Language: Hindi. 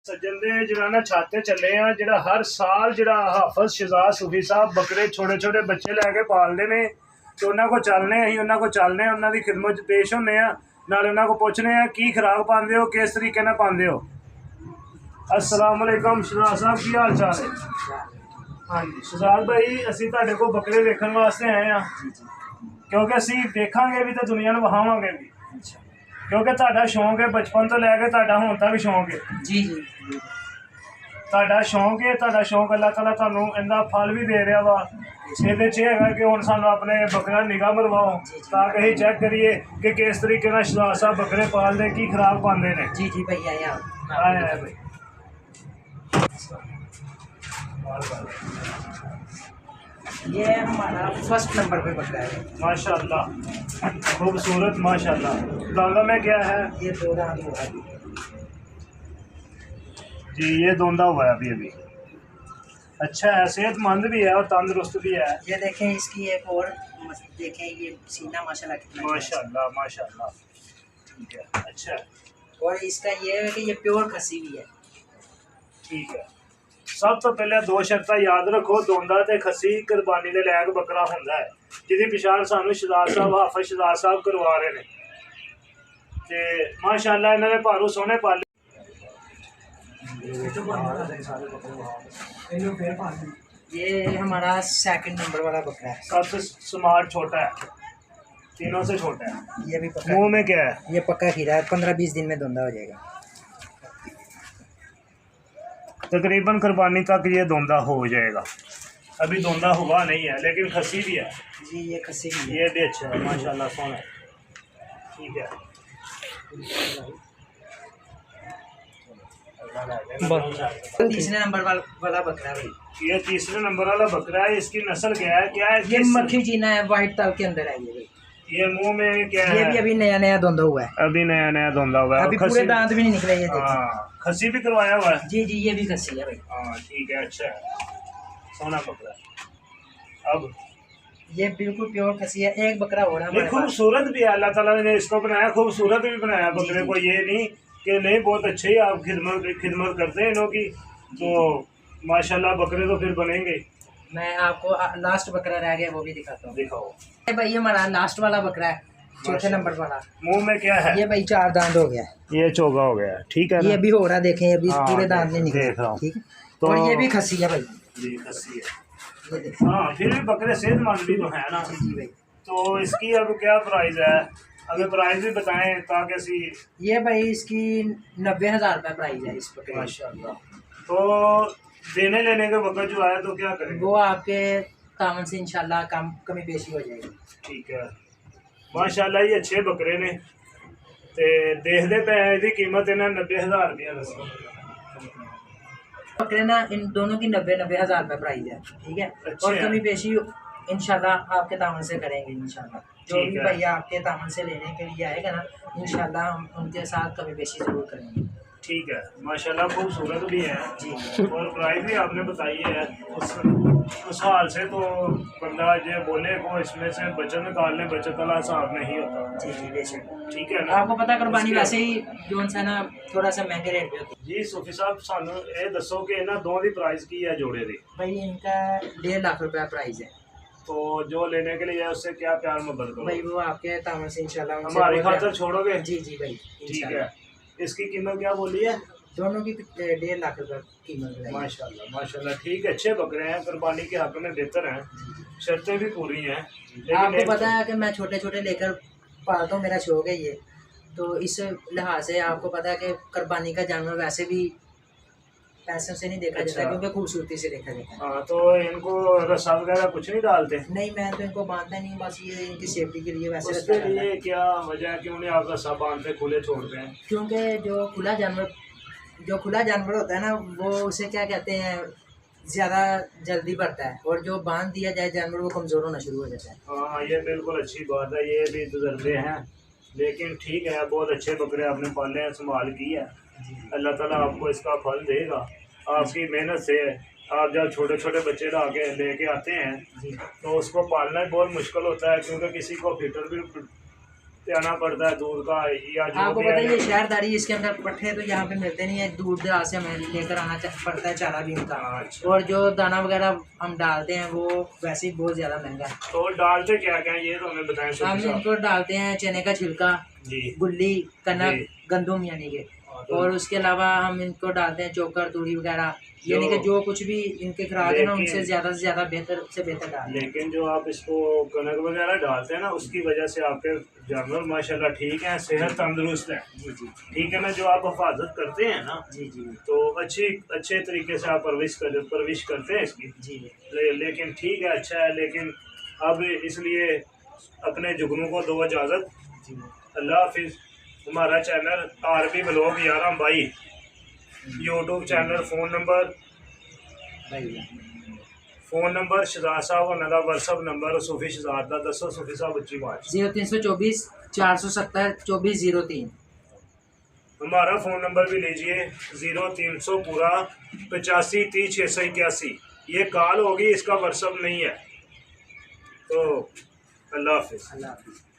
सज्जन दे जिहड़ा ना छाते चले हैं जिहड़ा हर साल जिहड़ा हाफिज शहजाद सूफी साहब बकरे छोटे छोटे बच्चे लैके पालते हैं तो उन्होंने को चलने अं उन्होंने को चलने उन्होंने खिदमत पेश होने नाले उन्होंने को पूछने की खुराक पाते हो किस तरीके नाल पाते हो। अस्सलाम वालेकुम शहजाद साहब की हाल चाल है। हाँ जी शहजाद भाई असी तुहाडे को बकरे देखने वास्ते आए हैं क्योंकि असी देखांगे भी तो दुनिया में वहावांगे भी क्योंकि तुहाडा शौक है बचपन तो लैके तुहाडा हुण तक शौक है। जी जी तुहाडा शौक है तुहाडा शौक अल्लाह ताला तुहानू इन्ना फल भी दे रहा वा इहदे च है कि हुण सानू अपने बकरे निगाह मरवाओ ताकि असीं चेक करिए कि किस तरीके नाल शहजाद साहब बकरे पालदे की खुराक पांदे ने। जी जी भाई आया आया भाई ये हमारा फर्स्ट नंबर पे बकरा है माशाल्लाह खूबसूरत माशाल्लाह। दांतों में क्या है? ये 2 दांत हुआ है जी ये दोंदा हुआ है अभी अभी। अच्छा है सेहतमंद भी है और तंदुरुस्त भी है। ये देखें इसकी एक और देखें ये सीना माशाल्लाह कितना माशाल्लाह माशाल्लाह ठीक है। अच्छा और इसका ये है कि ये प्योर खसी भी है। ठीक है सब तो पहले 2 शर्तां याद रखो दोंदा ते खसी कुर्बानी दे लैक बकरा हुंदा है जिहदी पछाण सानू शहजाद साहब हाफिज शहजाद साहब करवा रहे ने ते माशाल्लाह इन्हां दे भारू सोहने पाले। ये हमारा सेकंड नंबर वाला बकरा है सबसे स्मार्ट छोटा है तीनों से छोटा है। ये भी पक्का मुंह में क्या है? ये पक्का खीरा है 15-20 दिन में दोंदा हो जाएगा। तकरीबन कुर्बानी तक ये दोंदा हो जाएगा अभी दोंदा हुआ नहीं है लेकिन खसी भी है। जी ये खसी भी है। ये भी अच्छा है माशाल्लाह सोना ठीक है। तीसरे नंबर वाला बकरा है भाई। ये तीसरे नंबर वाला बकरा है इसकी नस्ल क्या है ये मक्खी जीना है वाइट ताल के अंदर है ये भाई। ये मुंह में क्या ये है? भी अभी नया नया धोंदा हुआ है। अभी नया नया धोंदा हुआ है अभी पूरे दांत भी नहीं निकले ये देखिए। हाँ खसी भी करवाया हुआ है। जी जी ये भी खसी है भाई। हाँ ठीक है अच्छा है सोना बकरा। अब ये बिल्कुल प्योर खसी है। एक बकरा हो रहा है ये खूबसूरत भी है अल्लाह ताला ने इसको बनाया खूबसूरत भी बनाया बकरे को। ये नहीं कि नहीं बहुत अच्छे ही आप खिदमत करते हैं इन्हों की तो माशाल्लाह बकरे तो फिर बनेंगे। मैं आपको लास्ट बकरा रह गया वो भी दिखाता हूँ। दिखाओ भाई हमारा लास्ट वाला बकरा है चौथे नंबर वाला। मुंह में क्या है? ये भाई 4 दांत हो गया है। ये चौगा हो गया ठीक है ना? ये भी हो रहा है देखें अभी पूरे दांत नहीं निकले देख रहा हूँ। ठीक है तो और ये भी खसी है भाई। जी खसी है ये देखें। हाँ फिर भी बकरे सेहतमंद भी तो है ना। जी भाई तो इसकी अब क्या प्राइस है? हमें प्राइस भी बताएं ताकि सी। ये भाई इसकी 90,000 रुपये प्राइस है इस बकरे। माशाल्लाह। तो देने लेने के वक्त जो आया तो क्या करें? वो आपके तामन से इंशाल्लाह कमी पेशी हो जाएगी। ठीक है माशाल्लाह ये अच्छे बकरे ने ते देखते पे इसकी कीमत इन्हें 90,000 रुपया दसो। बकरे ना इन दोनों की 90,000 रुपये प्राइस है ठीक है। अच्छा। और कमी पेशी इंशाल्लाह आपके तामन से करेंगे इंशाल्लाह। जो ठीक भी है। भैया आपके तामन से लेने के लिए आएगा ना इंशाल्लाह हम उनके साथ कमी पेशी जरूर करेंगे। ठीक है माशाल्लाह खूबसूरत भी है जी और प्राइस भी आपने बताई है उस हाल से तो बंदा जो बोले को इसमें से बचत निकालने बचत वाला हिसाब नहीं होता। जी जी बेशक ठीक है ना? आपको पता कुर्बानी वैसे ही जो सा ना थोड़ा सा महंगे रेट पे होती जी सूफी साहब सानू ये दसो कि इन्होंने दोनों की प्राइस की है जोड़े की? है। भाई इनका 1.5 लाख रुपया प्राइस है। तो जो लेने के लिए है उससे क्या प्यार मोहब्बत करो भाई वो आपके तामन से इंशाल्लाह उनसे हमारी बहुत खातर छोड़ोगे? जी जी भाई ठीक इंशाल्लाह। है इसकी कीमत क्या बोली है? दोनों की 1.5 लाख रुपये कीमत है। माशाल्लाह माशाल्लाह ठीक है अच्छे बकरे हैं कुर्बानी के हक में बेहतर हैं शर्तें भी पूरी हैं। आपको पता है कि मैं छोटे छोटे लेकर पालता हूँ मेरा शौक है ये तो इस लिहाज से आपको पता है कि कुर्बानी का जानवर वैसे भी पैसों से नहीं देखा जाता अच्छा। क्योंकि खूबसूरती से देखा जाता है। हाँ तो इनको रस्सा वगैरह कुछ नहीं डालते? नहीं मैं तो इनको बांधता नहीं बस ये इनकी सेफ्टी के लिए वैसे उसके रखा जाता है। लिए क्या वजह है कि उन्हें आप रस्सा बांधते खुले छोड़ते हैं? क्योंकि जो खुला जानवर होता है ना वो उसे क्या कहते हैं ज़्यादा जल्दी बढ़ता है और जो बांध दिया जाए जानवर वो कमज़ोर होना शुरू हो जाता है। हाँ ये बिल्कुल अच्छी बात है ये भी तजर्बे हैं लेकिन ठीक है बहुत अच्छे बकरे आपने पाले हैं संभाल की है अल्लाह ताला आपको इसका फल देगा आपकी मेहनत से। आप जब छोटे छोटे बच्चे ला के लेके आते हैं तो उसको पालना बहुत मुश्किल होता है क्योंकि किसी को फीटर भी आना पड़ता है दूध का या जो आपको भी पता है है। ये शहरदारी, इसके अंदर पट्ठे तो यहाँ पे मिलते नहीं है, दूर दराज से हमें लेकर आना पड़ता है चारा भी उनका। अच्छा। और जो दाना वगैरह हम डालते हैं वो वैसे ही बहुत ज़्यादा महंगा है। तो डालते क्या क्या है ये तो हमें बताएं हम सूफी साहब। इनको डालते हैं चने का छिलका, जी गुल्ली, कनक, जी। गंदुम यानी कि, तो और उसके अलावा हम इनको डालते हैं चोकर, तूड़ी वगैरह, यानी कि जो कुछ भी इनके खुराक है ना उनसे लेकिन ज़्यादा से ज़्यादा बेहतर से बेहतर डालते हैं। लेकिन जो आप इसको कनक वगैरह डालते हैं ना उसकी वजह से आपके जानवर माशाल्लाह ठीक हैं, सेहत तंदुरुस्त है। जी जी ठीक है ना, जो आप हिफाजत करते हैं ना जी जी तो अच्छे तरीके से आप परवरिश करते हैं इसकी। जी लेकिन ठीक है, अच्छा है, लेकिन अब इसलिए अपने जुगनू को दो इजाज़त। जी अल्लाह हाफिज़। हमारा channel RB blog 11 22 YouTube channel. Phone number Shahzad साहब होने का व्हाट्सअप नंबर सूफी शहजाद का दसो सूफी साहब उच्ची बात। 0324 470 2403। हमारा फ़ोन नंबर भी लीजिए 0300 पूरा 85 30 681। ये कॉल होगी, इसका व्हाट्सअप नहीं है। तो अल्लाह हाफिज़। अल्लाह हाफिज़।